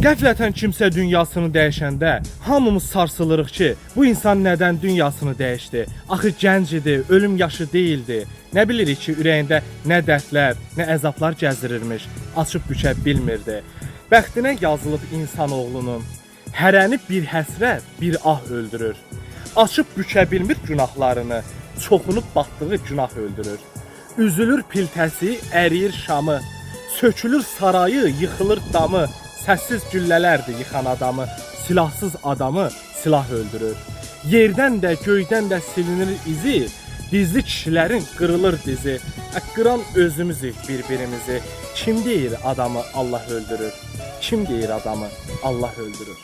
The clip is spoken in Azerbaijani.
Qəflətən kimsə dünyasını dəyişəndə hamımız sarsılırıq ki, bu insan nədən dünyasını dəyişdi? Axı gənc idi, ölüm yaşı değildi. Nə bilirik ki, ürəyində nə dərdlər, nə əzablar gəzirirmiş, açıb bükę bilmirdi. Bəxtinə yazılıb insanoğlunun, hərəni bir həsrət, bir ah öldürür. Açıb bükę bilmir günahlarını, çoxunub batdığı günah öldürür. Üzülür piltəsi, əriyir şamı, sökülür sarayı, yıxılır damı. Səssiz güllələrdir yıxan adamı, silahsız adamı silah öldürür. Yerdən də, göydən də silinir izi, dizli kişilərin qırılır dizi. Qıran özümüzük bir-birimizi. Kim deyir adamı Allah öldürür? Kim deyir adamı Allah öldürür?